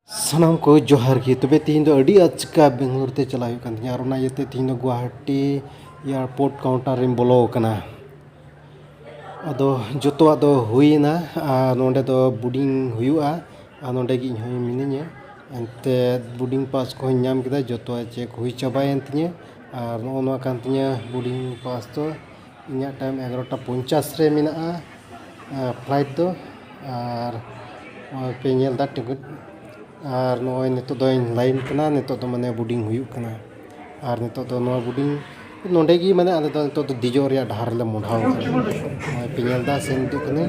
Sanam ko johar gi tobe tin do adi achka Bangalore te chala hu kan tinya ar ona yete tin do Guwahati airport counter rin bolo kana ado joto ado huina nonde do boarding huyu'a nonde gi ᱤᱧ ᱦᱚᱸ ᱢᱤᱱᱟᱹᱧᱟ ᱮᱱᱛᱮ boarding pass ko nyam keda joto check hui chabayen tinya ar no no kan tinya boarding pass to inya time 11:50 re mena'a flight do ar pe nyel da ticket ar noy nito do line kana nito do mane boarding huyuk kana ar nito do no boarding nonde gi mane ale do nito do dijor ya dhar le modhaw kana pinyal da sen du kana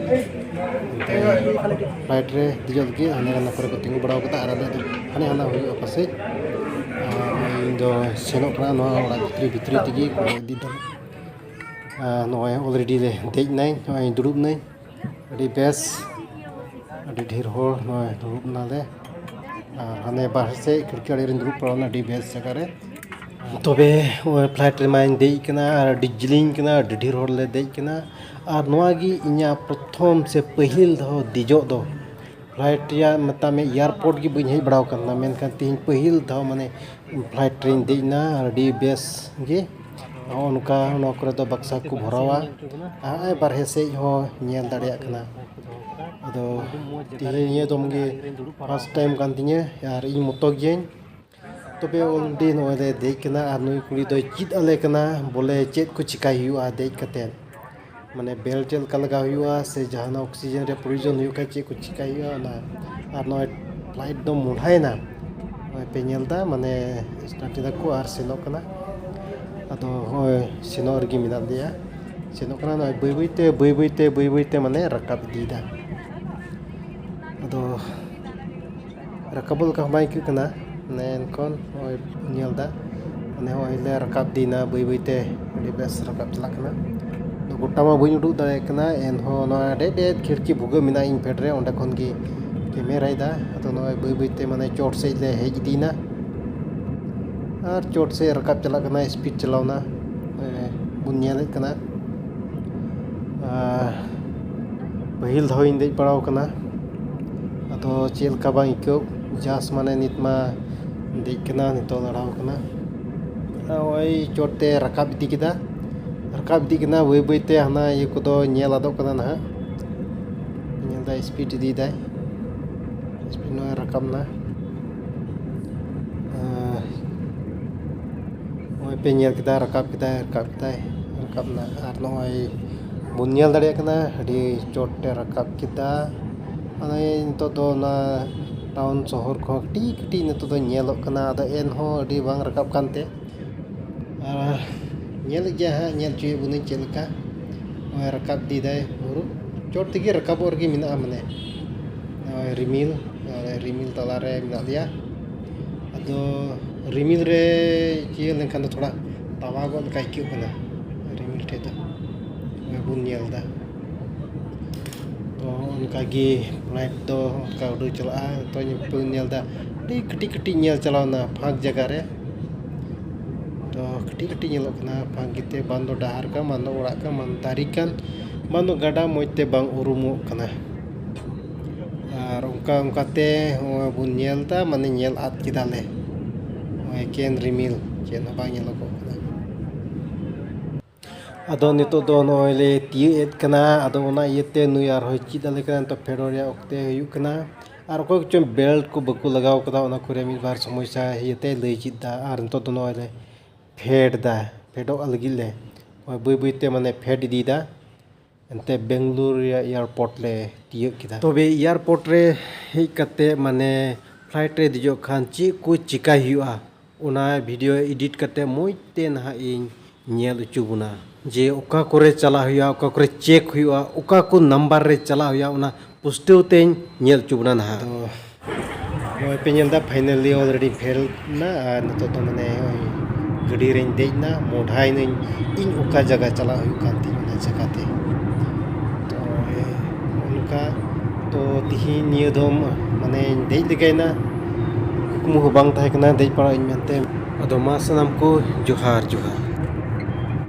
flight re dijor gi ane kana kore ko tingu badaw kata ar ale do ane hana huyu apase do senok kana no ora bitri tigi ko di do noy already le dej nai noy durub nai adi bes adi dhir hor noy durub na le hane bahar se khirki ari rin durub parona adi bes jaga re tobe flight re main dej kana ar dijling kana dhir hor le dej kana ar noa gi inya prothom se pahil do dijok do flight ya matame airport gi buñ hej badaw kana menkan tin pahil do mane flight train dej na adi bes gi onka no kore do baksa ku bhorawa ai barhe se ho nyel dareya kana ado tihe dom ge first time kan tinya ar ing moto gen tobe onde no le dej kana ar nui kuri do chit ale kana bole chet ku chikai huyu a dej kate mane belt tel kalga huyu a se jahana oxygen re provision huyu ka chet ku chikai huyu na ar no flight do mulhai na pe nyel da mane start da ku ar senok kana ado hoy senor gi minat dia senok kana noi bui te mane rakap di da ado rakabul ka mai ku kana nen kon hoy nyel da ane hoy le rakap di na bui te adi bes rakap chalak kana do gota ma buñ uduk dare kana en ho no de khirki bhuga mina ing pedre onde kon gi camera da ado noi bui te mane chot se le hej di na ar chot se rakap chalak kana speed chalaw na bun nyel kana pahil dhoin dej padaw kana ado chel ka bang ikau jas mane nitma dej kana nito ladaw kana oi chote rakap idi kida bui te hana ye ko do nyel adok kana na nyel da speed idi dai speed no rakap na oi pe nyel kita rakap na ar noi bun nyel dareya kana adi chote rakap kita ane nito do na town sohor ko kati nito do nyelok kana ado en ho adi bang rakap kante nyel ja ha nyel chui bunin chelka oi rakap di dai buru chot tigi rakap orgi mina mane rimil talare mina dia ado rimil re chel lenkan do thoda tawa gon kai kyu kana rimil te do bun nyel da to onka gi flight do ka udu chala to bun nyel da di kati nyel chalaw na phag jaga re to kati nyelok kana phag gite bando dahar ka mando ora ka man tarikan mando gada moite bang urumu kana ar onka te bun nyel da mane nyel at kidale oi ken rimil chen bang nyelok kana ado nito do noy le tiu et kana ado ona yete nui ar hoi chit ale kana to feroria okte huyuk kana ar ko chom belt ko baku lagaw kada ona kore mi bar samosa yete lei chit da ar nito do noy le fedo algi le bui te mane fed di da ente Bangalore airport le tiu kida tobe airport re hei kate mane flight re dijok khan chi ku chikai huya ona video edit kate moi te na ing nyel uchu buna je oka kore chala huya oka kore check huya oka ko number re chala huya ona pustew teñ nyel chubna na oi penyel da finally already fail na nito to mane oi gadi reñ dej na modhai nañ ing oka jaga chala huyu kan ti ona jaga te to onka to tihi niya dom mane dej ligai na kukmu bang tahe kana dej para ing mente ado ma sanam ko johar